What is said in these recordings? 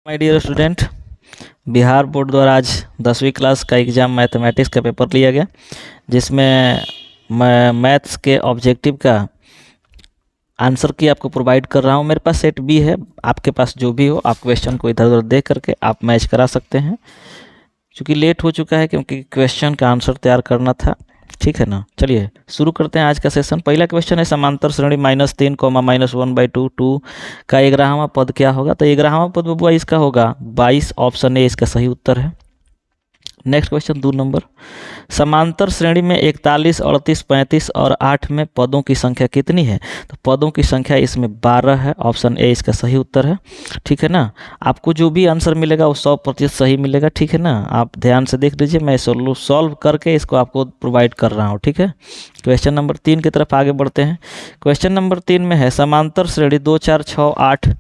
My dear student, Bihar board द्वारा आज 10वीं क्लास का एग्ज़ाम मैथमेटिक्स का पेपर लिया गया, जिसमें मैं मैथ्स के ऑब्जेक्टिव का आंसर की आपको प्रोवाइड कर रहा हूं। मेरे पास सेट बी है, आपके पास जो भी हो आप क्वेश्चन को इधर उधर देख करके आप मैच करा सकते हैं। चूँकि लेट हो चुका है क्योंकि क्वेश्चन का आंसर तैयार करना था, ठीक है ना। चलिए शुरू करते हैं आज का सेशन। पहला क्वेश्चन है समांतर श्रेणी -3, -1/2 2 का 11वां पद क्या होगा। तो 11वां पद बबुआ इसका होगा 22, ऑप्शन ए इसका सही उत्तर है। नेक्स्ट क्वेश्चन 2 नंबर, समांतर श्रेणी में 41, 38, 35 और 8 में पदों की संख्या कितनी है। तो पदों की संख्या इसमें 12 है, ऑप्शन ए इसका सही उत्तर है, ठीक है ना। आपको जो भी आंसर मिलेगा वो 100% सही मिलेगा, ठीक है ना। आप ध्यान से देख लीजिए, मैं सॉल्व करके इसको आपको प्रोवाइड कर रहा हूँ, ठीक है। क्वेश्चन नंबर 3 की तरफ आगे बढ़ते हैं। क्वेश्चन नंबर 3 में है समांतर श्रेणी 2, 4, 6, 8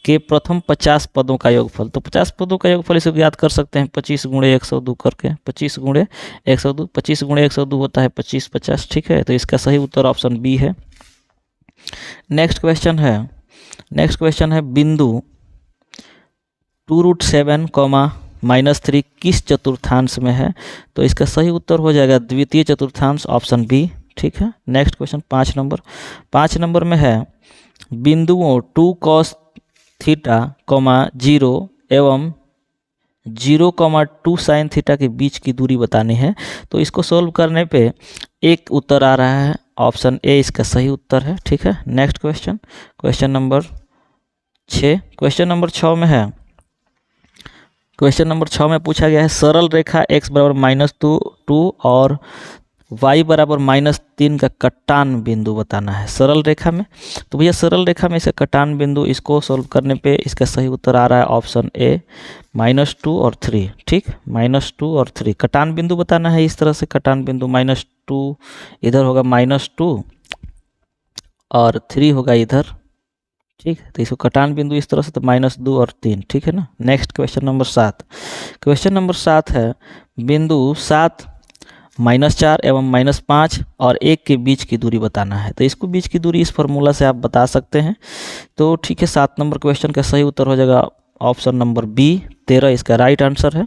के प्रथम 50 पदों का योगफल। तो 50 पदों का योगफल इसे ज्ञात कर सकते हैं 25 गुणे 102 करके। 25 गुणे 102, 25 गुणे 102 होता है 25 50, ठीक है। तो इसका सही उत्तर ऑप्शन बी है। नेक्स्ट क्वेश्चन है बिंदु 2√7, -3 किस चतुर्थांश में है। तो इसका सही उत्तर हो जाएगा द्वितीय चतुर्थांश, ऑप्शन बी, ठीक है। नेक्स्ट क्वेश्चन 5 नंबर में है बिंदुओं 2 cos थीटा, 0 एवं 0, 2 sin थीटा के बीच की दूरी बतानी है। तो इसको सोल्व करने पे एक उत्तर आ रहा है, ऑप्शन ए इसका सही उत्तर है, ठीक है। Next question number 6। Question number 6 में पूछा गया है सरल रेखा x बराबर -2 और y बराबर -3 का कटान बिंदु बताना है सरल रेखा में। तो भैया सरल रेखा में इसका कटान बिंदु, इसको सोल्व करने पे इसका सही उत्तर आ रहा है ऑप्शन ए -2 और 3, ठीक। -2 और 3 कटान बिंदु बताना है। इस तरह से कटान बिंदु -2 इधर होगा -2 और 3 होगा इधर, ठीक। तो इसको कटान बिंदु इस तरह से, तो -2 और 3, ठीक है ना। नेक्स्ट क्वेश्चन नंबर 7 है बिंदु 7, -4 एवं -5 और 1 के बीच की दूरी बताना है। तो इसको बीच की दूरी इस फार्मूला से आप बता सकते हैं। तो ठीक है, 7 नंबर क्वेश्चन का सही उत्तर हो जाएगा ऑप्शन नंबर बी, 13 इसका राइट आंसर है।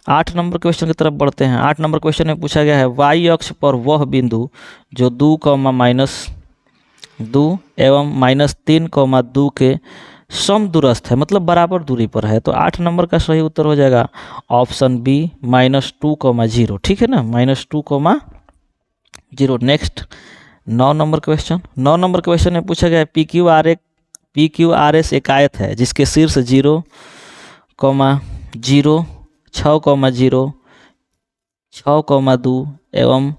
8 नंबर क्वेश्चन की तरफ बढ़ते हैं। 8 नंबर क्वेश्चन में पूछा गया है y अक्ष पर वह बिंदु जो 2, -2 एवं -3, 2 के समदूरस्थ है, मतलब बराबर दूरी पर है। तो 8 नंबर का सही उत्तर हो जाएगा ऑप्शन बी -2, 0, ठीक है ना, -2, 0। नेक्स्ट 9 नंबर क्वेश्चन में पूछा गया है PQRS एक आयत है जिसके शीर्ष 0, 0, 6, 0, 6, 2 एवं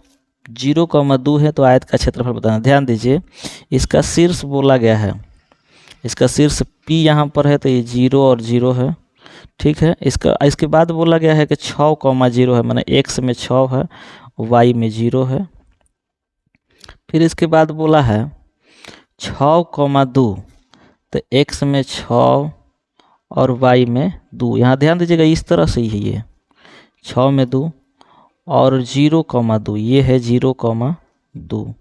0, 2 है। तो आयत का क्षेत्रफल बताना। ध्यान दीजिए, इसका शीर्ष बोला गया है, इसका शीर्ष P यहाँ पर है, तो ये 0 और 0 है, ठीक है। इसके बाद बोला गया है कि 6, 0 है, माने x में 6 है, y में 0 है। फिर इसके बाद बोला है 6, 2, तो x में 6 और y में 2। यहाँ ध्यान दीजिएगा, इस तरह से ही है, ये 6 में 2 और 0, 2, ये है 0, 2।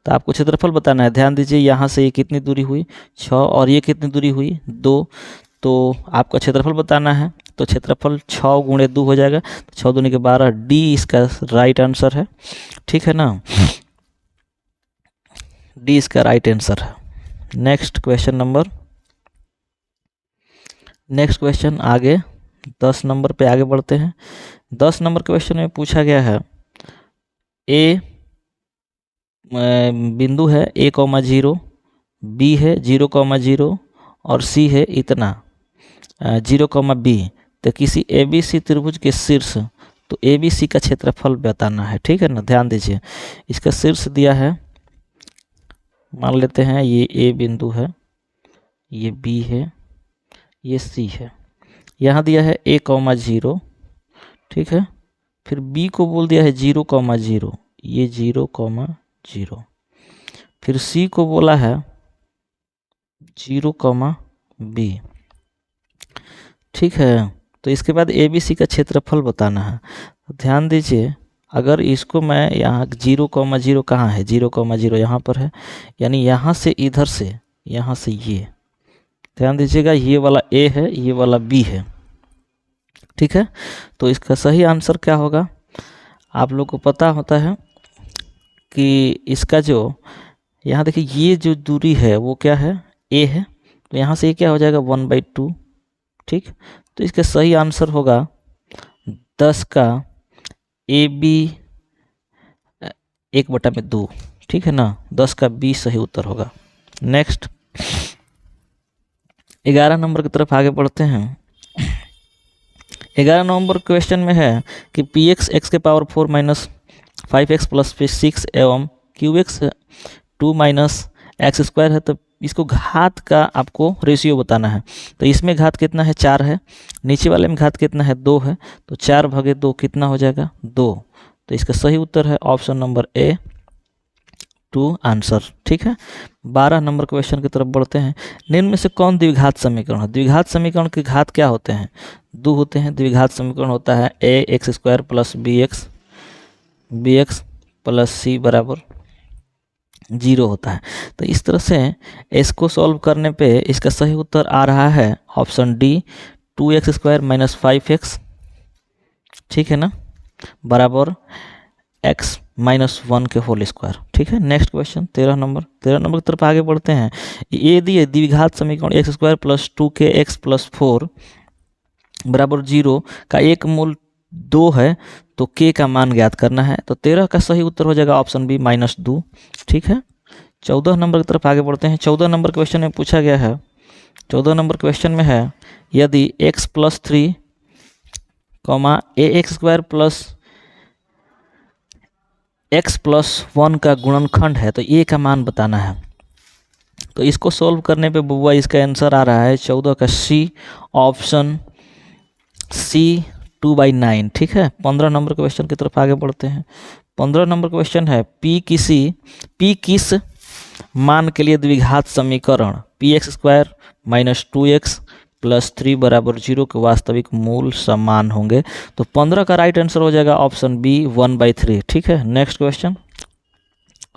तो आपको क्षेत्रफल बताना है। ध्यान दीजिए, यहाँ से ये कितनी दूरी हुई 6 और ये कितनी दूरी हुई 2। तो आपका क्षेत्रफल बताना है। तो क्षेत्रफल 6 गुणे 2 हो जाएगा, तो 6 दूनी के 12, डी इसका राइट आंसर है, ठीक है ना, डी इसका राइट आंसर है। नेक्स्ट क्वेश्चन आगे 10 नंबर पे आगे बढ़ते हैं। 10 नंबर क्वेश्चन में पूछा गया है ए बिंदु है a, 0, b है 0, 0 और c है इतना 0, b। तो किसी ABC त्रिभुज के शीर्ष, तो ABC का क्षेत्रफल बताना है, ठीक है ना। ध्यान दीजिए, इसका शीर्ष दिया है, मान लेते हैं ये A बिंदु है, ये B है, ये C है। यहाँ दिया है a, 0, ठीक है। फिर B को बोल दिया है 0, 0, ये 0, 0। फिर C को बोला है 0, b, ठीक है। तो इसके बाद ABC का क्षेत्रफल बताना है। तो ध्यान दीजिए, अगर इसको मैं यहाँ 0, 0 कहाँ है, 0, 0 यहाँ पर है, यानी यहाँ से इधर से, यहाँ से ये ध्यान दीजिएगा, ये वाला ए है, ये वाला बी है, ठीक है। तो इसका सही आंसर क्या होगा, आप लोग को पता होता है कि इसका जो यहाँ देखिए ये जो दूरी है वो क्या है, ए है, तो यहाँ से ये क्या हो जाएगा 1/2, ठीक। तो इसका सही आंसर होगा 10 का ए बी 1/2, ठीक है ना, 10 का बी सही उत्तर होगा। नेक्स्ट 11 नंबर की तरफ आगे बढ़ते हैं। 11 नंबर क्वेश्चन में है कि पी एक्स एक्स के पावर 4 माइनस 5x प्लस 6 एवं Q x 2 minus x square है, तो इसको घात का आपको रेशियो बताना है। तो इसमें घात कितना है, 4 है, नीचे वाले में घात कितना है, 2 है, तो 4/2 कितना हो जाएगा, 2। तो इसका सही उत्तर है ऑप्शन नंबर ए, 2 आंसर, ठीक है। 12 नंबर क्वेश्चन की तरफ बढ़ते हैं। निम्न में से कौन द्विघात समीकरण है? द्विघात समीकरण के घात क्या होते हैं, 2 होते हैं। द्विघात समीकरण होता है A x square plus B x plus C बराबर 0 होता है। तो इस तरह से इसको सॉल्व करने पे इसका सही उत्तर आ रहा है option D, 2x square minus 5x, ठीक है ना, बराबर x माइनस 1 के होल स्क्वायर, ठीक है। नेक्स्ट क्वेश्चन 13 नंबर की तरफ आगे बढ़ते हैं। ये दिए द्विघात समीकरण x square plus 2kx plus 4 बराबर 0 का एक मूल 2 है, तो k का मान ज्ञात करना है। तो 13 का सही उत्तर हो जाएगा ऑप्शन बी -2, ठीक है। 14 नंबर की तरफ आगे बढ़ते हैं। 14 नंबर क्वेश्चन में पूछा गया है, 14 नंबर क्वेश्चन में है यदि x plus 3 A x square plus x plus 1 का गुणनखंड है, तो a का मान बताना है। तो इसको सोल्व करने पे बुआ इसका आंसर आ रहा है 14 का सी, ऑप्शन सी 2/9, ठीक है। 15 नंबर क्वेश्चन की तरफ आगे बढ़ते हैं। 15 नंबर क्वेश्चन है पी किस मान के लिए द्विघात समीकरण p x square minus 2x plus 3 बराबर 0 के वास्तविक मूल समान होंगे। तो 15 का राइट आंसर हो जाएगा ऑप्शन बी 1/3, ठीक है। नेक्स्ट क्वेश्चन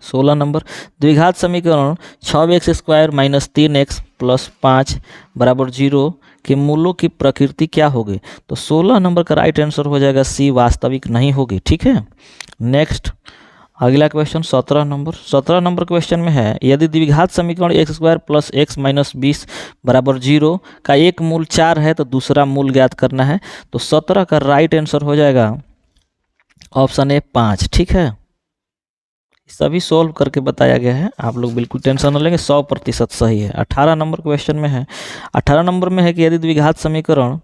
16 नंबर, द्विघात समीकरण 6x square minus 3x plus 5 बराबर 0 के मूलों की प्रकृति क्या होगी? तो 16 नंबर का राइट आंसर हो जाएगा सी, वास्तविक नहीं होगी, ठीक है। नेक्स्ट अगला क्वेश्चन 17 नंबर क्वेश्चन में है यदि द्विघात समीकरण x square plus x minus 20 बराबर 0 का एक मूल 4 है, तो दूसरा मूल ज्ञात करना है। तो 17 का राइट आंसर हो जाएगा ऑप्शन ए 5, ठीक है। सभी सोल्व करके बताया गया है, आप लोग बिल्कुल टेंशन न लेंगे, 100% सही है। 18 नंबर क्वेश्चन में है, 18 नंबर में है कि यदि द्विघात समीकरण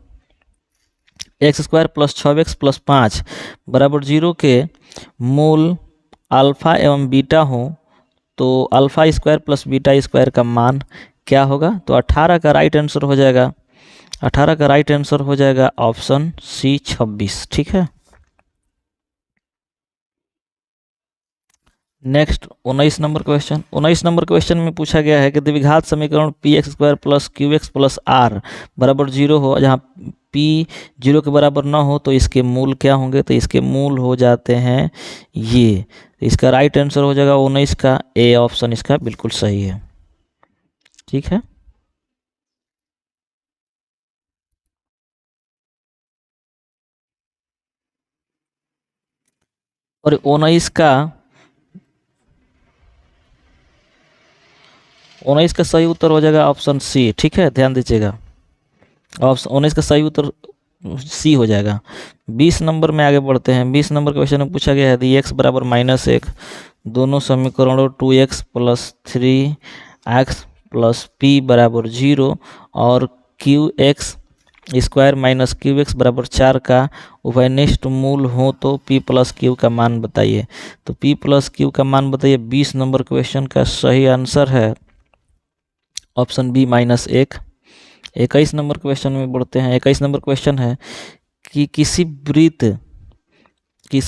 x square plus 6x plus 5 बराबर 0 के मूल अल्फ़ा एवं बीटा हो, तो alpha square plus beta square का मान क्या होगा? तो 18 का राइट आंसर हो जाएगा, 18 का राइट आंसर हो जाएगा ऑप्शन सी 26, ठीक है। नेक्स्ट 19 नंबर क्वेश्चन में पूछा गया है कि द्विघात समीकरण p x square plus q x plus r बराबर 0 हो, जहाँ पी 0 के बराबर ना हो, तो इसके मूल क्या होंगे? तो इसके मूल हो जाते हैं ये। इसका राइट आंसर हो जाएगा 19 का ए, ऑप्शन इसका बिल्कुल सही है, ठीक है। और 19 का सही उत्तर हो जाएगा ऑप्शन सी, ठीक है, ध्यान दीजिएगा। ऑप्शन 19 का सही उत्तर सी हो जाएगा। 20 नंबर में आगे बढ़ते हैं। 20 नंबर क्वेश्चन में पूछा गया है यदि x बराबर -1 दोनों समीकरणों 2x plus 3x plus p बराबर 0 और qx स्क्वायर माइनस qx बराबर 4 का उभयनिष्ठ मूल हो, तो p प्लस q का मान बताइए। तो p प्लस q का मान बताइए। 20 नंबर क्वेश्चन का सही आंसर है ऑप्शन बी -1। 21 नंबर क्वेश्चन में बढ़ते हैं। 21 नंबर क्वेश्चन है कि किसी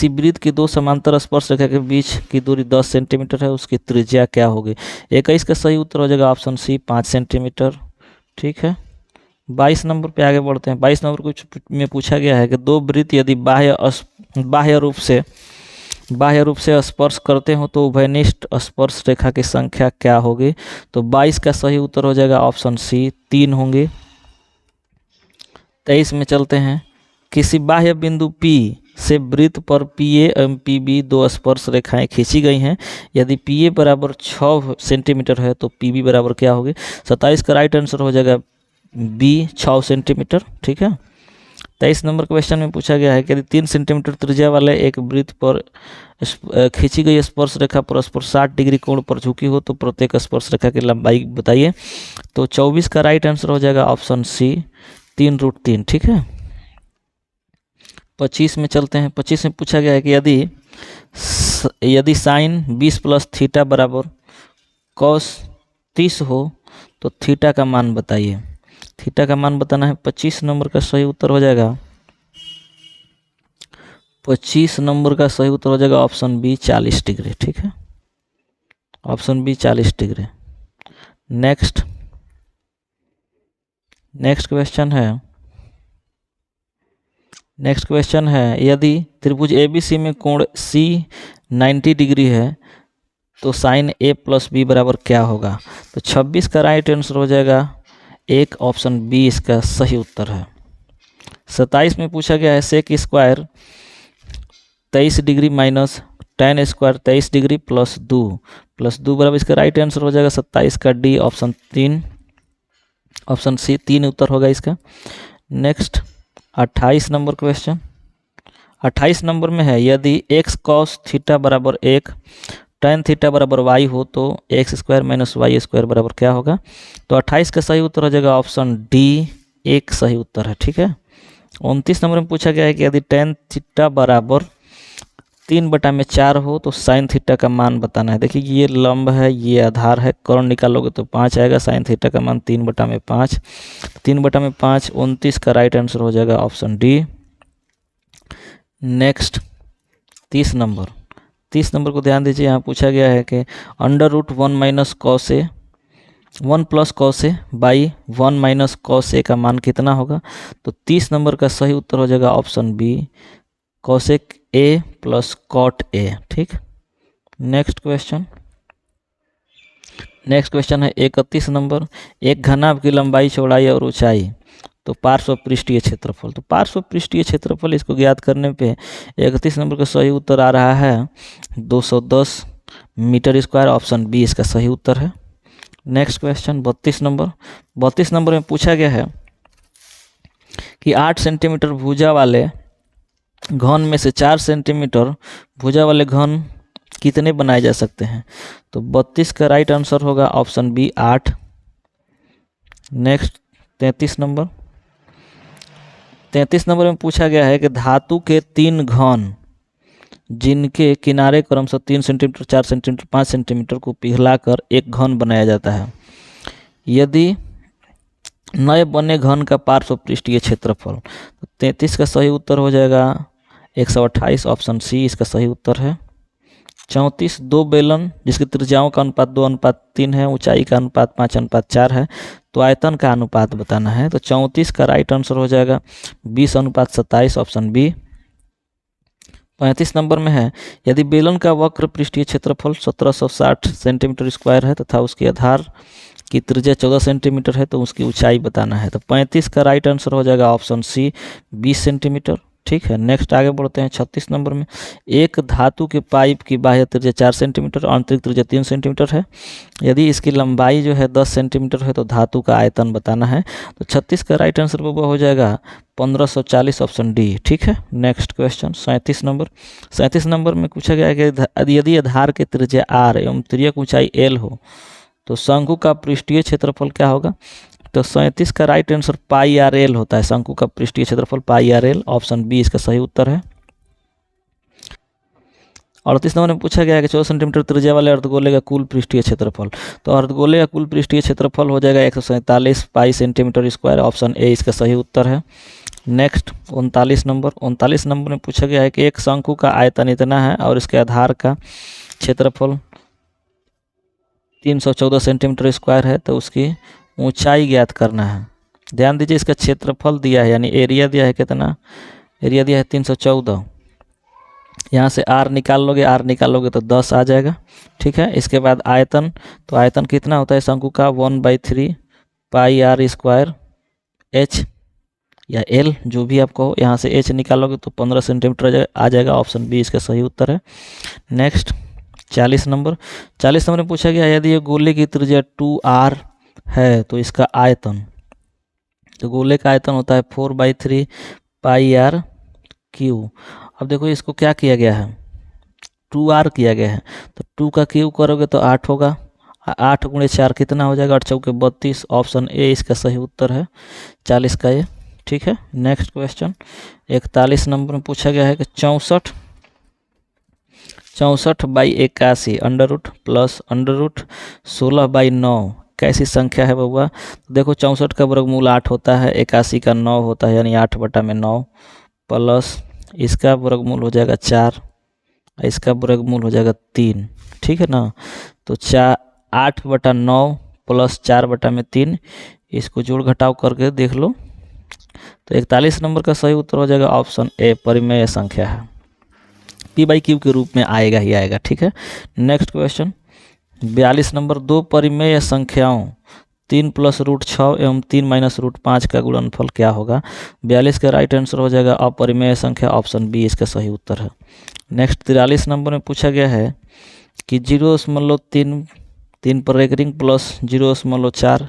वृत्त की दो समांतर स्पर्श रेखा के बीच की दूरी 10 सेंटीमीटर है, उसकी त्रिज्या क्या होगी? 21 का सही उत्तर हो जाएगा ऑप्शन सी 5 सेंटीमीटर, ठीक है। 22 नंबर पे आगे बढ़ते हैं। 22 नंबर में पूछा गया है कि दो वृत्त यदि बाह्य रूप से बाह्य रूप से स्पर्श करते हो तो उभयनिष्ठ स्पर्श रेखा की संख्या क्या होगी? तो 22 का सही उत्तर हो जाएगा ऑप्शन सी, 3 होंगे। 23 में चलते हैं। किसी बाह्य बिंदु P से वृत्त पर PA एवं PB दो स्पर्श रेखाएं खींची गई हैं। यदि PA बराबर 6 सेंटीमीटर है तो PB बराबर क्या होगी? 27 का राइट आंसर हो जाएगा B, 6 सेंटीमीटर। ठीक है। 23 नंबर क्वेश्चन में पूछा गया है कि यदि 3 सेंटीमीटर त्रिज्या वाले एक वृत्त पर खींची गई स्पर्श रेखा परस्पर 60 डिग्री कोण पर झुकी हो तो प्रत्येक स्पर्श रेखा की लंबाई बताइए। तो 24 का राइट आंसर हो जाएगा ऑप्शन सी, 3√3। ठीक है। 25 में चलते हैं। 25 में पूछा गया है कि यदि साइन 20 प्लस थीटा बराबर कॉस 30 हो तो थीटा का मान बताइए। थीटा का मान बताना है। 25 नंबर का सही उत्तर हो जाएगा 25 नंबर का सही उत्तर हो जाएगा ऑप्शन बी, 40 डिग्री। ठीक है, option B 40 degree. Next question है यदि त्रिभुज ABC में कोण C 90 डिग्री है तो साइन A प्लस B बराबर क्या होगा? तो 26 का राइट आंसर हो जाएगा एक, ऑप्शन बी इसका सही उत्तर है। 27 में पूछा गया है sec square 23 degree minus tan square 23 degree plus 2 बराबर, इसका राइट आंसर हो जाएगा 27 का डी, ऑप्शन सी 3 उत्तर होगा इसका। Next 28 number question. 28 नंबर में है यदि x cos थीटा बराबर 1 tan थीटा बराबर y हो तो x square minus y square बराबर क्या होगा? तो 28 का सही उत्तर हो जाएगा ऑप्शन डी, एक सही उत्तर है। ठीक है। 29 नंबर में पूछा गया है कि यदि tan थीटा बराबर 3/4 हो तो साइन थीटा का मान बताना है। देखिए ये लंब है, ये आधार है, कर्ण निकालोगे तो 5 आएगा। साइन थीटा का मान 3/5, 3/5, 29 का राइट आंसर हो जाएगा ऑप्शन डी। नेक्स्ट 30 नंबर को ध्यान दीजिए। यहाँ पूछा गया है कि √1 minus cos A 1 plus cos A by 1 minus cos A का मान कितना होगा? तो 30 नंबर का सही उत्तर हो जाएगा option B, cosec A plus cot A. ठीक। नेक्स्ट क्वेश्चन है 31 नंबर। एक घनाभ की लंबाई, चौड़ाई और ऊंचाई तो पार्श्व पृष्ठीय क्षेत्रफल। तो पार्श्व पृष्ठीय क्षेत्रफल इसको ज्ञात करने पे 31 नंबर का सही उत्तर आ रहा है 210 मीटर स्क्वायर, ऑप्शन बी इसका सही उत्तर है। नेक्स्ट क्वेश्चन 32 नंबर में पूछा गया है कि 8 सेंटीमीटर भुजा वाले घन में से 4 सेंटीमीटर भुजा वाले घन कितने बनाए जा सकते हैं? तो 32 का राइट आंसर होगा ऑप्शन बी, 8। नेक्स्ट 33 नंबर में पूछा गया है कि धातु के 3 घन जिनके किनारे क्रमशः 3 सेंटीमीटर, 4 सेंटीमीटर, 5 सेंटीमीटर को पिघलाकर एक घन बनाया जाता है। यदि नए बने घन का पार्श्व पृष्ठीय क्षेत्रफल, तो 33 का सही उत्तर हो जाएगा 128, ऑप्शन सी इसका सही उत्तर है। 34 दो बेलन जिसकी त्रिज्याओं का अनुपात 2:3 है, ऊंचाई का अनुपात 5:4 है, तो आयतन का अनुपात बताना है। तो 34 का राइट आंसर हो जाएगा 20:27, ऑप्शन बी। 35 नंबर में है यदि बेलन का वक्र पृष्ठीय क्षेत्रफल 1760 सेंटीमीटर स्क्वायर है तथा उसके आधार की त्रिज्या 14 सेंटीमीटर है तो उसकी ऊंचाई बताना है। तो 35 का राइट आंसर हो जाएगा ऑप्शन सी, 20 सेंटीमीटर। ठीक है। नेक्स्ट आगे बढ़ते हैं 36 नंबर में। एक धातु के पाइप की बाह्य त्रिज्या 4 सेंटीमीटर, आंतरिक त्रिज्या 3 सेंटीमीटर है। यदि इसकी लंबाई जो है 10 सेंटीमीटर है तो धातु का आयतन बताना है। तो 36 का राइट आंसर वो हो जाएगा 1540, ऑप्शन डी। ठीक है। नेक्स्ट क्वेश्चन 37 नंबर में पूछा गया है कि यदि आधार की त्रिज्या r एवं तिर्यक ऊंचाई l हो तो शंकु का पृष्ठीय क्षेत्रफल क्या होगा? तो 37 का राइट आंसर πr/l होता है। शंकु का पृष्ठीय क्षेत्रफल πr/l, ऑप्शन बी इसका सही उत्तर है। 38 नंबर में पूछा गया है कि 14 सेंटीमीटर त्रिज्या वाले अर्धगोले का कुल पृष्ठीय क्षेत्रफल। तो अर्धगोले का कुल पृष्ठीय क्षेत्रफल हो जाएगा 147 पाई सेंटीमीटर स्क्वायर, ऑप्शन ए इसका सही उत्तर है। नेक्स्ट 39 नंबर में पूछा गया है कि एक शंकु का आयतन इतना है और इसके आधार का क्षेत्रफल 314 सेंटीमीटर स्क्वायर है, तो उसकी ऊंचाई ज्ञात करना है। ध्यान दीजिए इसका क्षेत्रफल दिया है यानी एरिया दिया है कितना? एरिया दिया है 314, यहाँ से r निकाल लोगे तो 10 आ जाएगा। ठीक है, इसके बाद आयतन, तो आयतन कितना होता है शंकु का 1/3 पाई r स्क्वायर h या l, जो भी आपको हो। यहाँ से h निकालोगे तो 15 सेंटीमीटर आ जाएगा। ऑप्शन बी इसका सही उत्तर है। नेक्स्ट 40 नंबर में पूछा गया यदि ये गोले की त्रिज्या 2r है तो इसका आयतन, तो गोले का आयतन होता है 4/3 पाई r क्यू। अब देखो इसको क्या किया गया है, 2r किया गया है, तो 2 का क्यू करोगे तो 8 होगा। 8 गुणे 4 कितना हो जाएगा, 8 चौके 32। ऑप्शन ए इसका सही उत्तर है 40 का ये। ठीक है, नेक्स्ट क्वेश्चन 41 नंबर में पूछा गया है कि 64/81 under root plus under root 16/9 कैसी संख्या है बउआ। देखो 64 का वर्गमूल 8 होता है, 81 का 9 होता है, यानी 8/9 प्लस इसका वर्गमूल हो जाएगा 4, इसका वर्गमूल हो जाएगा 3। ठीक है ना, तो 8/9 प्लस 4/3, इसको जोड़ घटाव करके देख लो। तो 41 नंबर का सही उत्तर हो जाएगा ऑप्शन ए, परिमेय संख्या है, p/q के रूप में आएगा ही आएगा। ठीक है, नेक्स्ट क्वेश्चन 42 नंबर, दो परिमेय संख्याओं 3 + √6 एवं 3 - √5 का गुणनफल क्या होगा। 42 का राइट आंसर हो जाएगा अपरिमेय संख्या, ऑप्शन बी इसका सही उत्तर है। नेक्स्ट 43 नंबर में पूछा गया है कि 0.3 पर रेकरिंग प्लस 0.4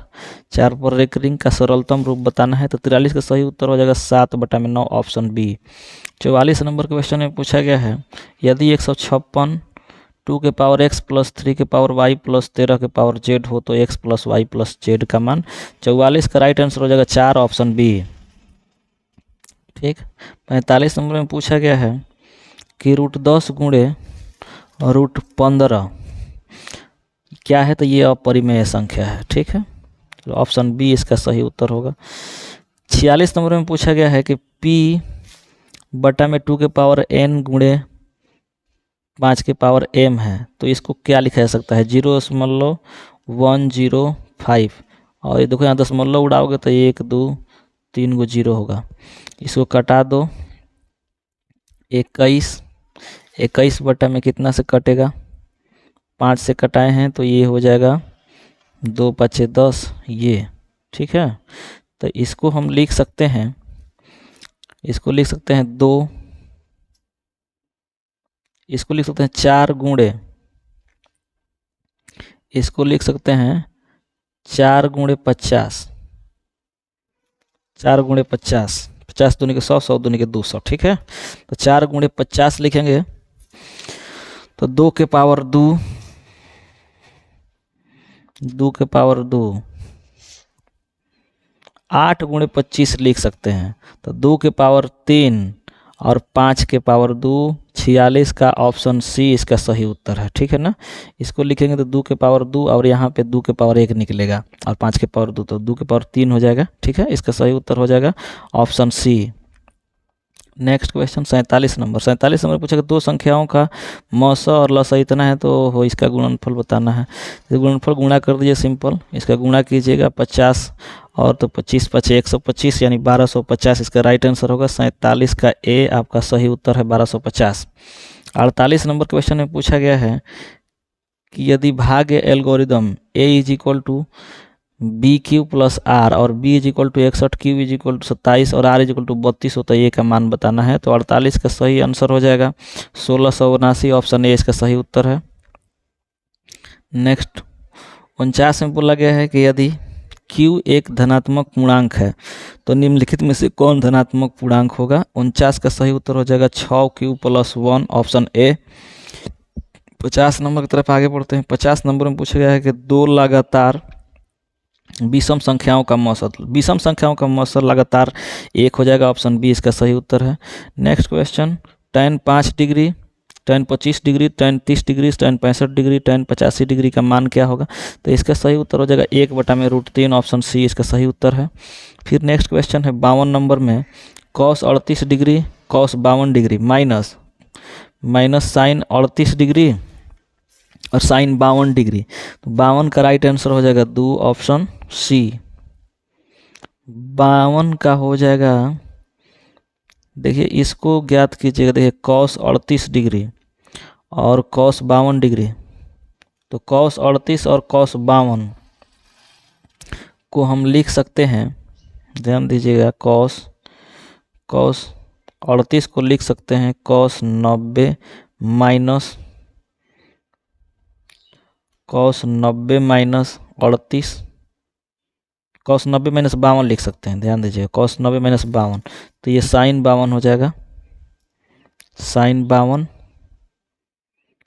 पर रेकरिंग का सरलतम रूप बताना है। तो 43 का सही उत्तर हो जाएगा 7/9, ऑप्शन बी। 44 नंबर क्वेश्चन में पूछा गया है यदि 156 2 के पावर x प्लस 3 के पावर y प्लस 13 के पावर z हो तो x plus y plus z का मान। 44 का राइट आंसर हो जाएगा 4, ऑप्शन बी। ठीक, 45 नंबर में पूछा गया है कि √10 गुणे √15 क्या है, तो ये अपरिमेय संख्या है। ठीक है, तो ऑप्शन बी इसका सही उत्तर होगा। 46 नंबर में पूछा गया है कि p/2 के पावर n गुणे 5 के पावर m है, तो इसको क्या लिखा जा सकता है, 0.105। और ये देखो यहाँ दशमलव उड़ाओगे तो 1 2 3 गो 0 होगा। इसको कटा दो, 21 बटा में कितना से कटेगा, 5 से कटाए हैं तो ये हो जाएगा 2 × 5 = 10 ये। ठीक है, तो इसको हम लिख सकते हैं, 2, इसको लिख सकते हैं 4 गुणे, इसको लिख सकते हैं 4 गुणे 50, 4 गुणे 50, 50 दूनी के 100, 100 दूनी के 200। ठीक है, तो 4 गुणे 50 लिखेंगे तो 2 के पावर 2, 2 के पावर 2, 8 गुणे 25 लिख सकते हैं, तो 2 के पावर 3 और 5 के पावर 2, 46 का ऑप्शन सी इसका सही उत्तर है। ठीक है ना, इसको लिखेंगे तो 2 के पावर 2 और यहाँ पे 2 के पावर 1 निकलेगा और 5 के पावर 2, तो 2 के पावर 3 हो जाएगा। ठीक है, इसका सही उत्तर हो जाएगा option C. Next question 47 number पूछेगा दो संख्याओं का मौसा और लसा इतना है तो हो इसका गुणनफल बताना है। तो गुणनफल गुणा कर दीजिए, सिंपल, इसका गुणा कीजिएगा 50 और तो 25 × 5 = 125 यानी 1250 इसका राइट आंसर होगा। 47 का ए आपका सही उत्तर है 1250। 48 नंबर क्वेश्चन में पूछा गया है कि यदि भाग्य एल्गोरिदम ए = BQ + R और B = 61, Q = 27 और R = 32 होता है, ये का मान बताना है। तो 48 का सही आंसर हो जाएगा 1679, ऑप्शन ए इसका सही उत्तर है। नेक्स्ट 49 में बोला गया है कि यदि Q एक धनात्मक पूर्णांक है तो निम्नलिखित में से कौन धनात्मक पूर्णांक होगा। 49 का सही उत्तर हो जाएगा 6Q + 1, ऑप्शन ए। 50 नंबर की तरफ आगे बढ़ते हैं। 50 नंबर में पूछा गया है कि दो लगातार विषम संख्याओं का मौसर लगातार 1 हो जाएगा, ऑप्शन बी इसका सही उत्तर है। Next question tan 5 degree, tan 25 degree, tan 30 degree, tan 65 degree, tan 85 degree का मान क्या होगा। तो इसका सही उत्तर हो जाएगा 1/√3, ऑप्शन सी इसका सही उत्तर है। फिर नेक्स्ट क्वेश्चन है 52 नंबर में cos 38 degree, cos 52 degree minus sin 38 degree और sin 52 डिग्री। तो 52 का राइट आंसर हो जाएगा 2, ऑप्शन सी। 52 का हो जाएगा देखिए इसको ज्ञात कीजिएगा। देखिए कॉस 38 डिग्री और कॉस 52 डिग्री, तो कॉस 38 और कॉस 52 को हम लिख सकते हैं, ध्यान दीजिएगा, कॉस 38 को लिख सकते हैं कॉस 90 माइनस 38, कॉस 90 माइनस 52 लिख सकते हैं। ध्यान दीजिएगा कॉस 90 माइनस 52, तो ये साइन 52 हो जाएगा, साइन 52,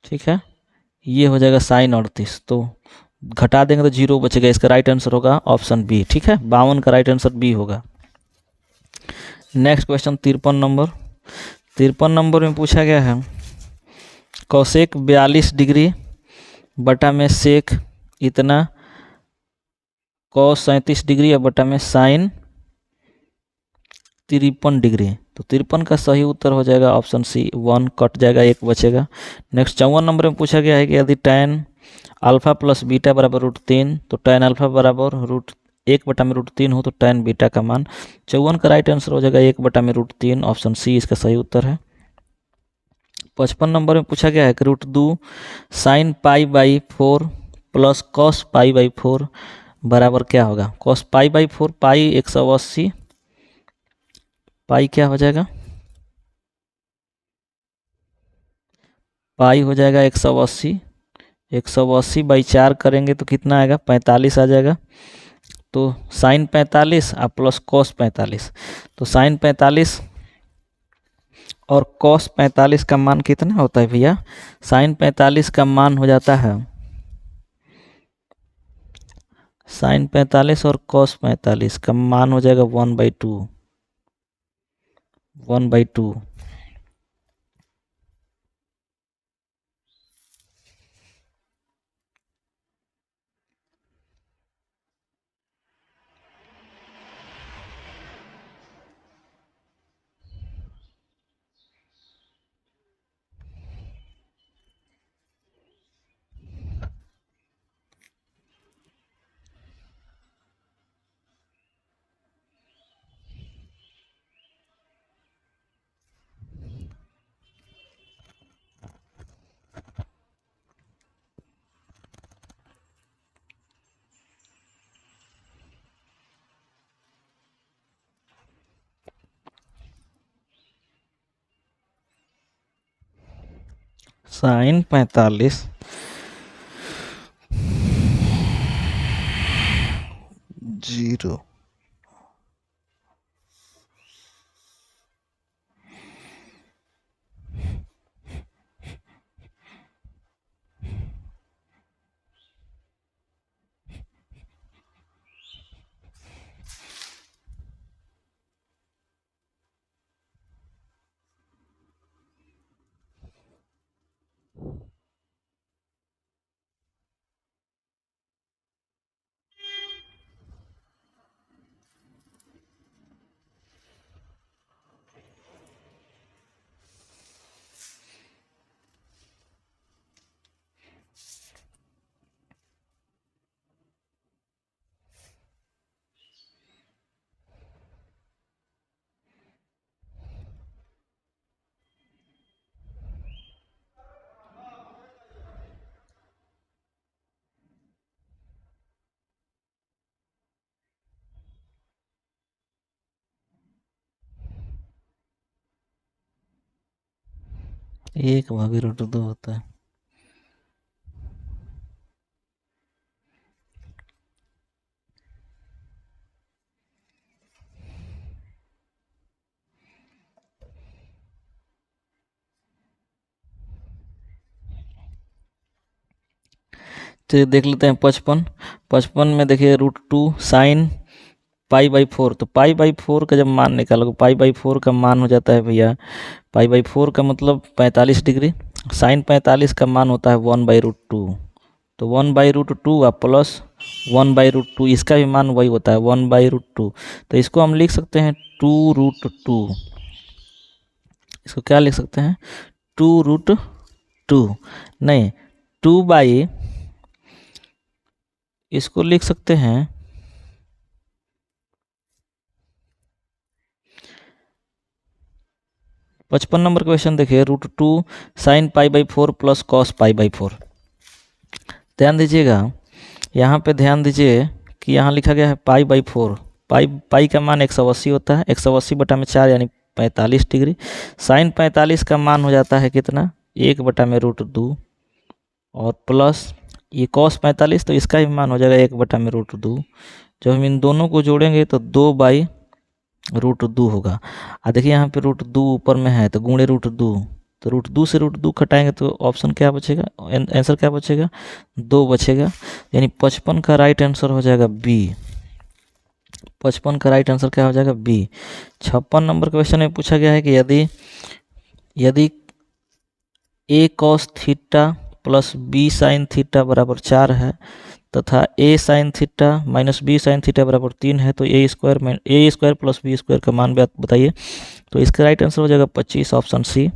ठीक है। ये हो जाएगा साइन 38, तो घटा देंगे तो 0 बचेगा। इसका राइट आंसर होगा ऑप्शन बी, ठीक है। 52 का राइट आंसर बी होगा। नेक्स्ट क्वेश्चन 53 नंबर में पूछा गया है कौसेक 42 डिग्री बटा में सेक इतना, कॉस 37 डिग्री या बटा में साइन 53 डिग्री। तो 53 का सही उत्तर हो जाएगा ऑप्शन सी, 1 कट जाएगा, 1 बचेगा। नेक्स्ट 54 नंबर में पूछा गया है कि यदि tan अल्फा प्लस बीटा बराबर √3, तो tan अल्फा बराबर √1/√3 हो तो tan बीटा का मान। 54 का राइट आंसर हो जाएगा 1/√3, ऑप्शन सी इसका सही उत्तर है। 55 नंबर में पूछा गया है कि √2 साइन π/4 प्लस कॉस π/4 बराबर क्या होगा। कॉस π/4, पाई 180, पाई क्या हो जाएगा, पाई हो जाएगा 180, 180/4 करेंगे तो कितना आएगा, 45 आ जाएगा। तो साइन 45 और प्लस कॉस 45, तो साइन 45 और कॉस 45 का मान कितना होता है भैया, साइन 45 का मान हो जाता है, साइन 45 और कॉस 45 का मान हो जाएगा 1/2, 1/2। साइन 45 0, एक भागी √2 होता है। तो देख लेते हैं 55 में देखिए √2 साइन π/4, तो π/4 का जब मान निकालोगे, π/4 का मान हो जाता है भैया, π/4 का मतलब 45 डिग्री, साइन 45 का मान होता है 1/√2, तो 1/√2 और प्लस 1/√2 इसका भी मान वही होता है 1/√2, तो इसको हम लिख सकते हैं 2√2, इसको क्या लिख सकते हैं 2√2, नहीं 2 इसको लिख सकते हैं 55 नंबर क्वेश्चन देखिए, √2 sin π/4 प्लस cos π/4। ध्यान दीजिएगा, यहाँ पे ध्यान दीजिए कि यहाँ लिखा गया है π/4। पाई का मान 180 होता है, 180/4 यानी 45 डिग्री। साइन 45 का मान हो जाता है कितना, 1/√2, और प्लस ये कॉस 45 तो इसका भी मान हो जाएगा 1/√2। जब हम इन दोनों को जोड़ेंगे तो 2/√2 होगा। देखिए यहाँ पे √2 ऊपर में है तो गुणे √2, तो √2 से √2 घटाएंगे तो ऑप्शन क्या बचेगा, आंसर क्या बचेगा, 2 बचेगा। यानी 55 का राइट आंसर हो जाएगा बी। 55 का राइट आंसर क्या हो जाएगा, बी। 56 नंबर क्वेश्चन में पूछा गया है कि यदि a cos theta plus b sine theta बराबर 4 है तथा a sine theta minus b sine theta बराबर 3 है तो a square plus b square का मान बताइए। तो इसका राइट आंसर हो जाएगा 25, ऑप्शन सी।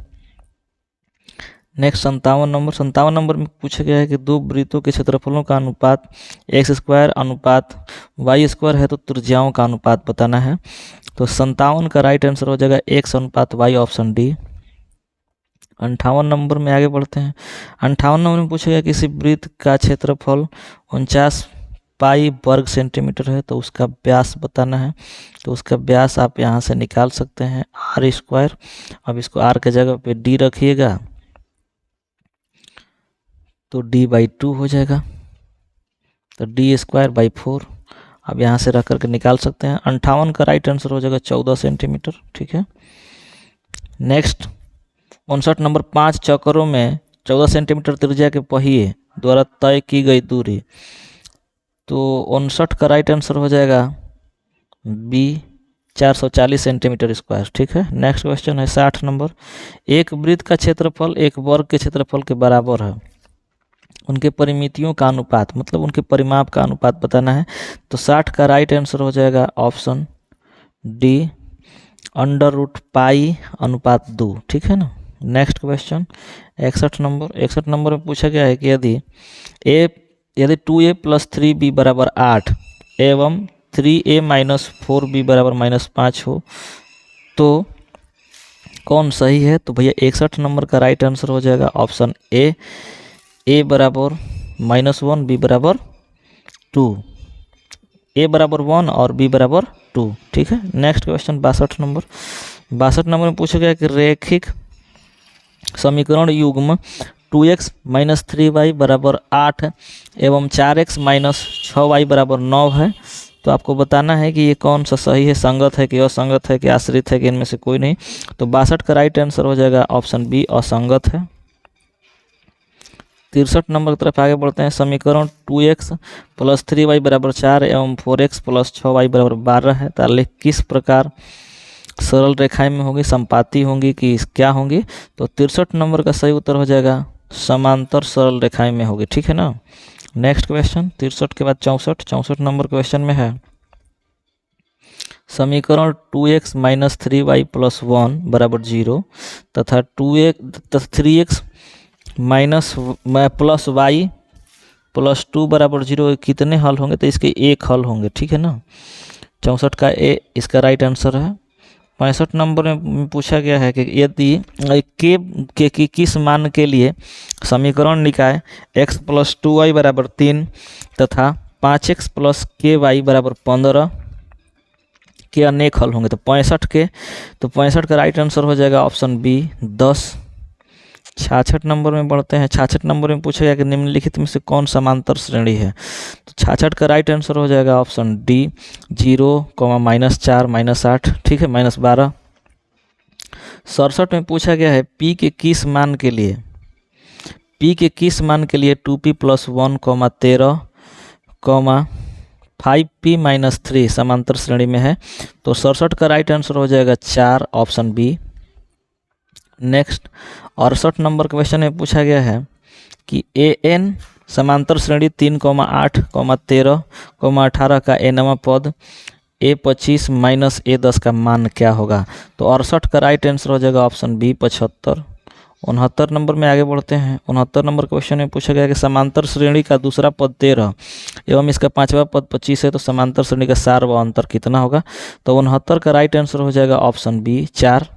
नेक्स्ट 57 नंबर में पूछा गया है कि दो वृत्तों के क्षेत्रफलों का अनुपात x² अनुपात y² है तो त्रिज्याओं का अनुपात बताना है। तो 57 का राइट आंसर हो जाएगा x अनुपात y, ऑप्शन डी। 58 नंबर में आगे बढ़ते हैं। 58 नंबर में पूछा गया किसी वृत्त का क्षेत्रफल 49 पाई वर्ग सेंटीमीटर है तो उसका व्यास बताना है। तो उसका व्यास आप यहाँ से निकाल सकते हैं r²। अब इसको r के जगह पे d रखिएगा तो d/2 हो जाएगा, तो d²/4 अब यहाँ से रख करके निकाल सकते हैं। 58 का राइट आंसर हो जाएगा 14 सेंटीमीटर, ठीक है। नेक्स्ट 59 नंबर, 5 चक्करों में 14 सेंटीमीटर त्रिज्या के पहिए द्वारा तय की गई दूरी। तो 59 का राइट आंसर हो जाएगा बी, 440 सेंटीमीटर स्क्वायर, ठीक है। नेक्स्ट क्वेश्चन है 60 नंबर, एक वृत्त का क्षेत्रफल एक वर्ग के क्षेत्रफल के बराबर है, उनके परिमितियों का अनुपात मतलब उनके परिमाप का अनुपात बताना है। तो 60 का राइट आंसर हो जाएगा ऑप्शन डी, √π अनुपात 2, ठीक है ना। नेक्स्ट क्वेश्चन 61 नंबर में पूछा गया है कि यदि 2a + 3b = 8 एवं 3a - 4b = -5 हो तो कौन सही है। तो भैया 61 नंबर का राइट आंसर हो जाएगा option A, a = -1 b = 2, a = 1 और b = 2, ठीक है। नेक्स्ट क्वेश्चन 62 नंबर में पूछा गया कि रेखिक समीकरण युग्म 2x - 3y = 8 एवं 4x - 6y = 9 है। तो आपको बताना है कि ये कौन सा सही है, संगत है कि असंगत है कि आश्रित है कि इनमें से कोई नहीं। तो 62 का राइट आंसर हो जाएगा ऑप्शन बी, असंगत है। 63 नंबर की तरफ आगे बढ़ते हैं। समीकरण 2x + 3y = 4 एवं 4x + 6y = 12 है। ताले किस प्रकार सरल रेखाएं में होंगी, संपाती होंगी कि क्या होंगी। तो 63 नंबर का सही उत्तर हो जाएगा समांतर सरल रेखाएं में होगी, ठीक है ना। नेक्स्ट क्वेश्चन 63 के बाद 64 नंबर क्वेश्चन में है समीकरण 2x - 3y + 1 = 0 तथा 3x + y + 2 = 0 कितने हल होंगे। तो इसके एक हल होंगे, ठीक है ना। 64 का ए इसका राइट आंसर है। 65 नंबर में पूछा गया है कि यदि के किस मान के लिए समीकरण निकाय x + 2y = 3 तथा 5x + ky = 15 के अनेक हल होंगे। तो 65 का राइट आंसर हो जाएगा ऑप्शन बी, 10। 66 नंबर में बढ़ते हैं। 66 नंबर में पूछा गया कि निम्नलिखित में से कौन समांतर श्रेणी है। तो 66 का राइट आंसर हो जाएगा ऑप्शन डी, 0, -4 -8, ठीक है, -12। 67 में पूछा गया है p के किस मान के लिए 2p + 1, 13, 5p - 3 समांतर श्रेणी में है। तो 67 का राइट आंसर हो जाएगा 4, option B. Next 68 number question में पूछा गया है कि an समांतर श्रेणी 3, 8, 13, 18 का nवां पद a25 - a10 का मान क्या होगा। तो 68 का राइट आंसर हो जाएगा ऑप्शन बी, 75। 69 नंबर में आगे बढ़ते हैं। 69 नंबर क्वेश्चन में पूछा गया कि समांतर श्रेणी का दूसरा पद 13 एवं इसका पांचवा पद 25 है तो समांतर श्रेणी का सार व अंतर कितना होगा। तो 69 का राइट आंसर हो जाएगा ऑप्शन बी, 4।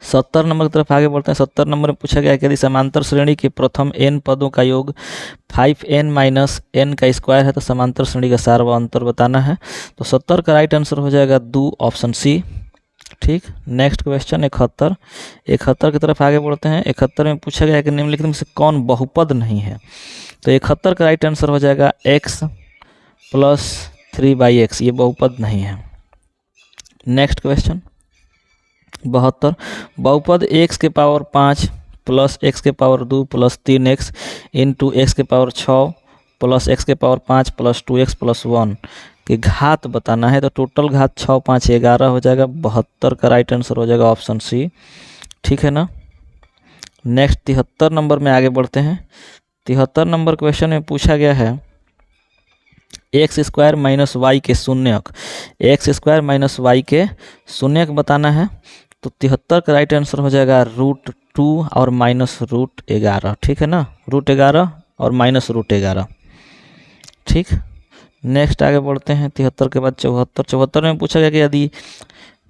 70 नंबर की तरफ आगे बढ़ते हैं। 70 नंबर में पूछा गया है कि यदि समांतर श्रेणी के प्रथम n पदों का योग 5n माइनस n का स्क्वायर है तो समांतर श्रेणी का सार व अंतर बताना है। तो 70 का राइट आंसर हो जाएगा दो, ऑप्शन सी। ठीक, नेक्स्ट क्वेश्चन 71। 71 की तरफ आगे बढ़ते हैं। 71 में पूछा गया है कि निम्नलिखित में से कौन बहुपद नहीं है। तो 71 का राइट आंसर हो जाएगा x प्लस 3/x, ये बहुपद नहीं है। Next question 72। बहुपद x के पावर 5 प्लस x के power 2 plus 3x into x के पावर 6 प्लस x के पावर 5 प्लस 2x प्लस 1 की घात बताना है। तो टोटल घात 6, 5, 11 हो जाएगा। 72 का राइट आंसर हो जाएगा ऑप्शन सी। ठीक है ना। नेक्स्ट 73 नंबर में आगे बढ़ते हैं। 73 नंबर क्वेश्चन में पूछा गया है एक्स स्क्वायर माइनस वाई के शून्यक, एक्स स्क्वायर माइनस वाई के शून्यक बताना है। तो 73 का राइट आंसर हो जाएगा √2 और माइनस √11। ठीक है ना, √11 और माइनस √11। ठीक, नेक्स्ट आगे बढ़ते हैं। 73 के बाद 74। 74 में पूछा गया कि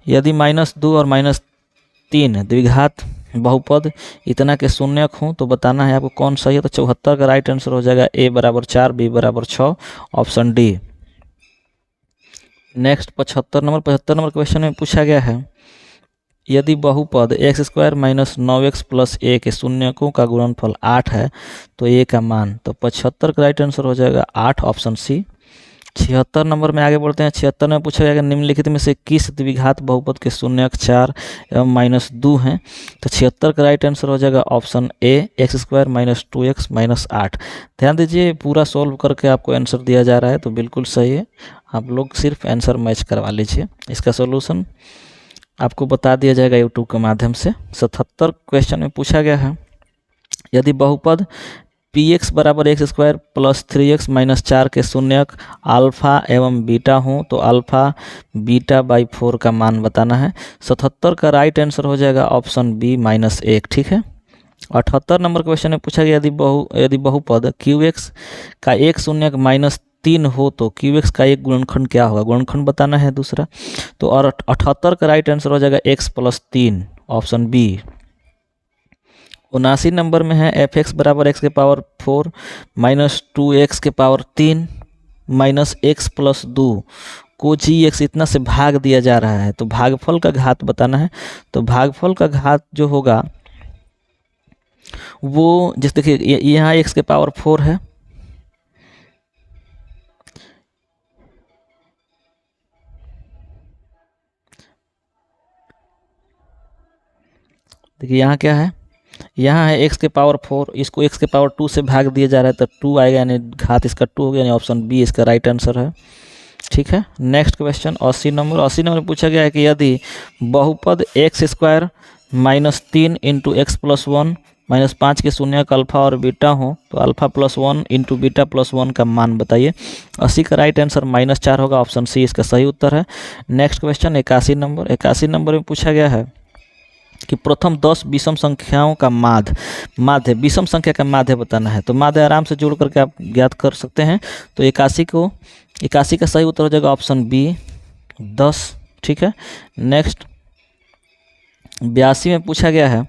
यदि -2 और -3 द्विघात बहुपद इतना के शून्यक हों तो बताना है आपको कौन सही है। तो 74 का राइट आंसर हो जाएगा a बराबर 4, b बराबर 6, option D. Next 75 number. 75 number question में पूछा गया है यदि बहुपद x square minus 9x plus a के शून्यकों का गुणनफल 8 है तो a का मान। तो 75 का राइट आंसर हो जाएगा 8, ऑप्शन सी। 76 नंबर में आगे बढ़ते हैं। 76 में पूछा गया निम्नलिखित में से किस द्विघात बहुपद के शून्यक 4 एवं -2 हैं। तो 76 का राइट आंसर हो जाएगा option A, x square minus 2x minus 8। ध्यान दीजिए, पूरा सॉल्व करके आपको आंसर दिया जा रहा है तो बिल्कुल सही है। आप लोग सिर्फ आंसर मैच करवा लीजिए। इसका सोल्यूशन आपको बता दिया जाएगा यूट्यूब के माध्यम से। 77 क्वेश्चन में पूछा गया है यदि बहुपद px बराबर x square plus 3x minus 4 के शून्यक अल्फ़ा एवं बीटा हों तो अल्फ़ा बीटा बाई 4 का मान बताना है। 77 का राइट आंसर हो जाएगा ऑप्शन बी, -1। ठीक है। 78 नंबर क्वेश्चन में पूछा गया यदि बहुपद qx का एक शून्यक -3 हो तो qx का एक गुणनखंड क्या होगा, गुणनखंड बताना है दूसरा। तो और 78 का राइट आंसर हो जाएगा x plus 3, option B. 79 number में है f(x) बराबर x के पावर 4 माइनस 2x के पावर 3 माइनस x प्लस 2 को gx इतना से भाग दिया जा रहा है। तो भागफल का घात बताना है। तो भागफल का घात जो होगा वो जैसे देखिए यहाँ x के पावर 4 है, देखिए यहाँ क्या है, यहाँ है x के पावर 4, इसको x के पावर 2 से भाग दिया जा रहा है तो 2 आएगा, यानी घात इसका 2 हो गया, यानी ऑप्शन बी इसका राइट आंसर है। ठीक है। Next question 80 number. 80 नंबर पूछा गया है कि यदि बहुपद x square -3 into x plus 1 -5 के शून्यक अल्फ़ा और बीटा हो तो alpha plus 1 into beta plus 1 का मान बताइए। 80 का राइट आंसर -4 होगा, ऑप्शन सी इसका सही उत्तर है। Next question 81 number. 81 नंबर में पूछा गया है कि प्रथम 10 विषम संख्याओं का माध्य विषम संख्या का माध्य बताना है। तो माध्य आराम से जोड़ करके आप ज्ञात कर सकते हैं। तो 81 का सही उत्तर हो जाएगा ऑप्शन बी, 10। ठीक है। नेक्स्ट 82 में पूछा गया है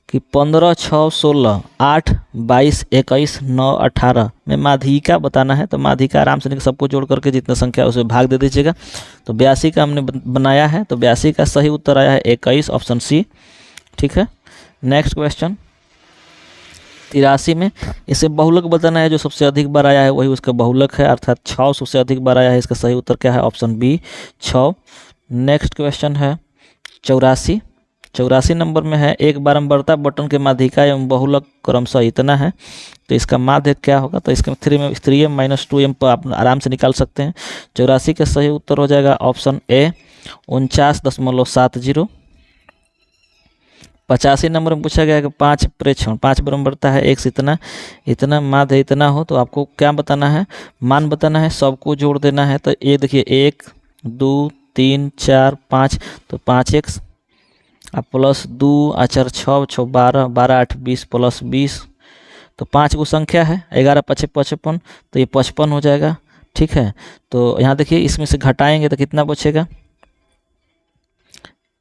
कि 15, 6, 16, 8, 22, 21, 9, 18 में माध्यिका बताना है। तो माध्यिका आराम से सबको जोड़ करके जितना संख्या उसमें भाग दे दीजिएगा। तो 82 का हमने बनाया है, तो 82 का सही उत्तर आया है 21, ऑप्शन सी। ठीक है। नेक्स्ट क्वेश्चन 83 में इसे बहुलक बताना है। जो सबसे अधिक बार आया है वही उसका बहुलक है, अर्थात 6 सबसे अधिक बार आया है। इसका सही उत्तर क्या है, ऑप्शन बी, 6। नेक्स्ट क्वेश्चन है 84। 84 नंबर में है एक बारंबारता बटन के माध्यिका एवं बहुलक क्रमशः इतना है। तो इसका माध्य क्या होगा, तो इसके 3m - 2m पर आप आराम से निकाल सकते हैं। 84 का सही उत्तर हो जाएगा ऑप्शन ए, 49.70। 85 नंबर में पूछा गया कि 5 प्रेक्षण, 5 बारंबारता है, x इतना माध्य इतना हो तो आपको क्या बताना है, मान बताना है, सबको जोड़ देना है। तो ये देखिए 1, 2, 3, 4, 5, तो 5x प्लस 2 4 6 6 12 12 8 20 प्लस 20, तो 5 को संख्या है, 11 5 55, तो ये 55 हो जाएगा। ठीक है। तो यहाँ देखिए इसमें से घटाएंगे तो कितना बचेगा,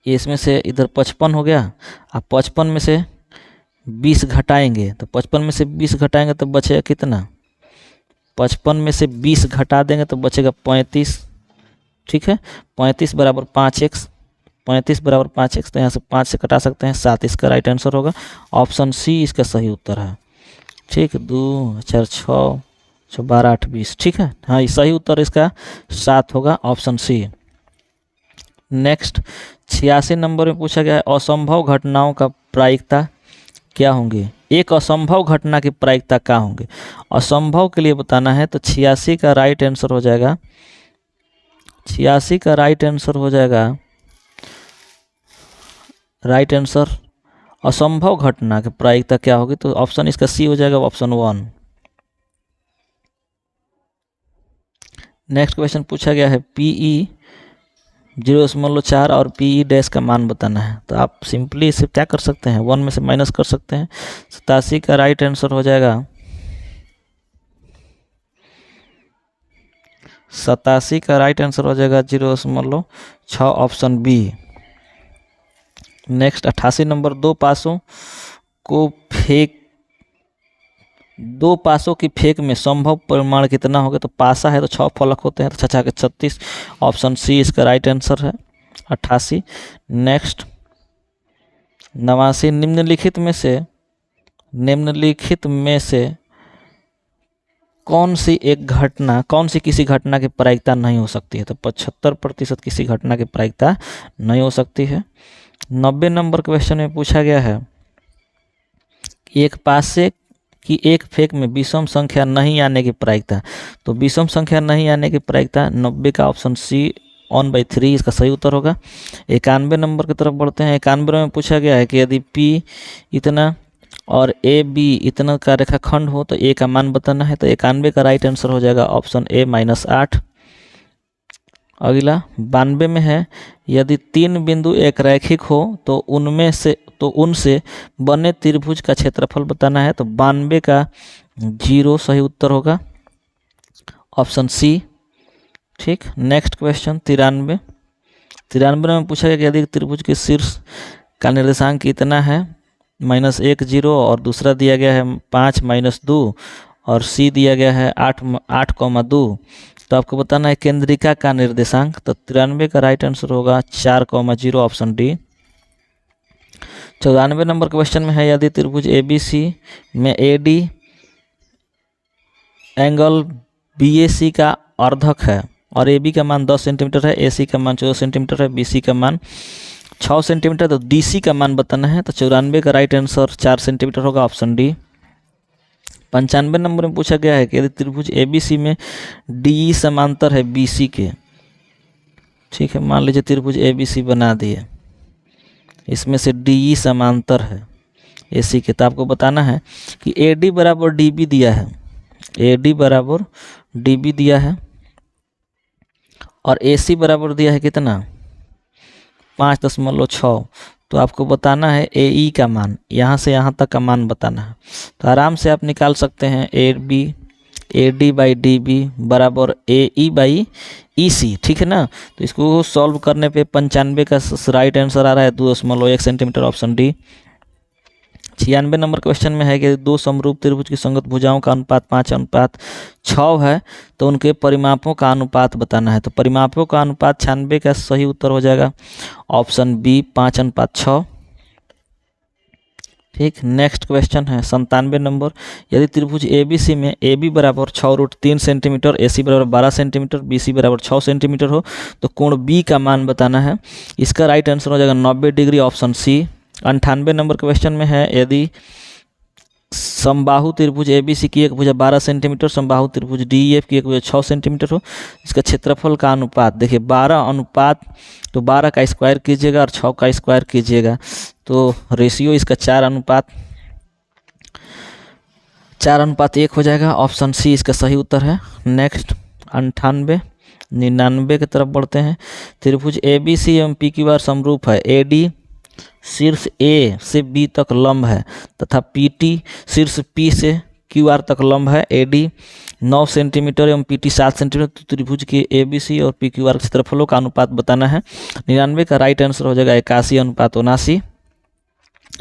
ये इसमें से इधर 55 हो गया। आप 55 में से 20 घटाएंगे तो 55 में से 20 घटाएंगे तो बचेगा कितना, 55 में से 20 घटा देंगे तो बचेगा 35। ठीक है, 35 बराबर 5x, 35 बराबर 5x, तो यहाँ से 5 से कटा सकते हैं 7, इसका राइट आंसर होगा ऑप्शन सी इसका सही उत्तर है। ठीक, 2 4 6 12 8 20। ठीक है, हाँ ये सही उत्तर इसका 7 होगा, ऑप्शन सी। नेक्स्ट 86 नंबर में पूछा गया है असंभव घटनाओं का प्रायिकता क्या होंगे। एक असंभव घटना की प्रायिकता क्या होंगे, असंभव के लिए बताना है। तो 86 का राइट आंसर हो जाएगा, 86 का राइट आंसर हो जाएगा, राइट आंसर असंभव घटना की प्रायिकता क्या होगी, तो ऑप्शन इसका सी हो जाएगा, ऑप्शन 1। नेक्स्ट क्वेश्चन पूछा गया है PE 0.4 और PE डैश का मान बताना है। तो आप सिंपली इसे क्या कर सकते हैं, 1 में से माइनस कर सकते हैं। 87 का राइट आंसर हो जाएगा, 87 का राइट आंसर हो जाएगा 0.6, ऑप्शन बी। नेक्स्ट 88 नंबर, दो पासों की फेंक में संभव परिमाण कितना होगा। तो पासा है तो 6 फलक होते हैं, तो 6 के 36, ऑप्शन सी इसका राइट आंसर है, 88। नेक्स्ट 89, निम्नलिखित में से कौन सी किसी घटना की प्रायिकता नहीं हो सकती है। तो 75% किसी घटना की प्रायिकता नहीं हो सकती है। 90 नंबर क्वेश्चन में पूछा गया है एक पासे की एक फेंक में विषम संख्या नहीं आने की प्रायिकता। तो विषम संख्या नहीं आने की प्रायिकता 90 का ऑप्शन सी 1/3 इसका सही उत्तर होगा। 91 नंबर की तरफ बढ़ते हैं। 91 में पूछा गया है कि यदि P इतना और AB इतना का रेखाखंड हो तो A का मान बताना है। तो 91 का राइट आंसर हो जाएगा ऑप्शन A -8। अगला 92 में है यदि 3 बिंदु एक रैखिक हो तो उनसे बने त्रिभुज का क्षेत्रफल बताना है। तो 92 का 0 सही उत्तर होगा, ऑप्शन सी। ठीक, नेक्स्ट क्वेश्चन 93 में पूछा गया कि यदि त्रिभुज के शीर्ष का निर्देशांक कितना है, -1 0 और दूसरा दिया गया है 5 -2 और सी दिया गया है 8,2, तो आपको बताना है केंद्रिका का निर्देशांक। तो 93 का राइट आंसर होगा 4,0, ऑप्शन डी। 94 नंबर क्वेश्चन में है यदि त्रिभुज ABC में AD एंगल BAC का अर्धक है और AB का मान 10 सेंटीमीटर है, AC का मान 14 सेंटीमीटर है, BC का मान 6 सेंटीमीटर, तो DC का मान बताना है। तो 94 का राइट आंसर 4 सेंटीमीटर होगा, ऑप्शन डी। 95 नंबर में पूछा गया है कि यदि त्रिभुज ABC में DE समांतर है BC के। ठीक है, मान लीजिए त्रिभुज ABC बना दिए, इसमें से DE समांतर है AC के, तो आपको बताना है कि AD बराबर DB दिया है, AD बराबर DB दिया है और AC बराबर दिया है कितना 5.6। तो आपको बताना है AE का मान, यहाँ से यहाँ तक का मान बताना है। तो आराम से आप निकाल सकते हैं AD/DB बराबर AE/EC। ठीक है ना, तो इसको सॉल्व करने पे 95 का राइट आंसर आ रहा है 2.1 centimetre, option D. 96 number question में है कि दो समरूप त्रिभुज की संगत भुजाओं का अनुपात 5:6 है, तो उनके परिमापों का अनुपात बताना है। तो परिमापों का अनुपात 96 का सही उत्तर हो जाएगा, ऑप्शन बी 5:6। ठीक, नेक्स्ट क्वेश्चन है 97 नंबर, यदि त्रिभुज ABC में AB बराबर 6√3 सेंटीमीटर, AC बराबर 12 सेंटीमीटर, BC बराबर 6 सेंटीमीटर हो तो कोण B का मान बताना है। इसका राइट आंसर हो जाएगा 90 degree, option C. 98 number question में है यदि समबाहु त्रिभुज ABC की एक भुजा 12 सेंटीमीटर, समबाहु त्रिभुज DEF की एक भुजा 6 सेंटीमीटर हो, इसका क्षेत्रफल का अनुपात देखिए 12 अनुपात, तो 12 का स्क्वायर कीजिएगा और 6 का स्क्वायर कीजिएगा, तो रेशियो इसका 4:1 हो जाएगा, ऑप्शन सी इसका सही उत्तर है। नेक्स्ट 98 99 की तरफ बढ़ते हैं। त्रिभुज ABC एवं PQR समरूप है, AD शीर्ष A से B तक लंब है तथा PT शीर्ष P से क्यू आर तक लंब है, ए डी 9 सेंटीमीटर एवं पी टी 7 सेंटीमीटर, तो त्रिभुज के ए बी सी और पी क्यू आर के क्षेत्रफलों का अनुपात बताना है। 99 का राइट आंसर हो जाएगा 81:79,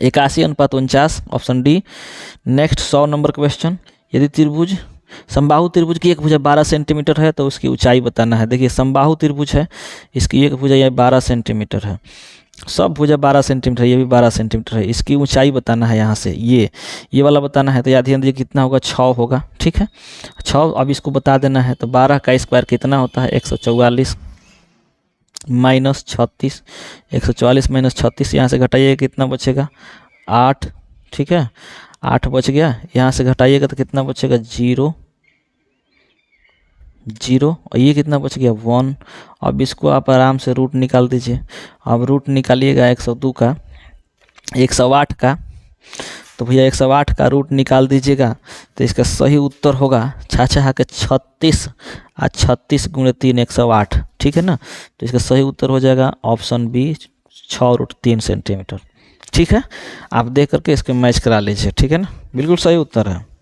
81:49, option D. Next 100 number question, यदि त्रिभुज समबाहु त्रिभुज की एक भुजा 12 सेंटीमीटर है तो उसकी ऊंचाई बताना है। देखिए समबाहु त्रिभुज है, इसकी एक भुजा यह 12 सेंटीमीटर है, सब भुजा 12 सेंटीमीटर, ये भी 12 सेंटीमीटर है, इसकी ऊंचाई बताना है यहाँ से, ये वाला बताना है। तो याद ध्यान दीजिए कितना होगा, 6 होगा, ठीक है 6। अब इसको बता देना है, तो 12 का स्क्वायर कितना होता है, 144 माइनस 36, 144 माइनस 36, यहाँ से घटाइए कितना बचेगा 8, ठीक है 8 बच गया। यहाँ से घटाइएगा तो कितना बचेगा 0 0, और ये कितना बच गया 1। अब इसको आप आराम से रूट निकाल दीजिए। अब रूट निकालिएगा 102 का, 108 का, तो भैया 108 का रूट निकाल दीजिएगा तो इसका सही उत्तर होगा 6 के 36 और 36 गुणे 3 108, ठीक है ना। तो इसका सही उत्तर हो जाएगा ऑप्शन बी 6√3 सेंटीमीटर, ठीक है। आप देख करके इसके मैच करा लीजिए, ठीक है ना, बिल्कुल सही उत्तर है।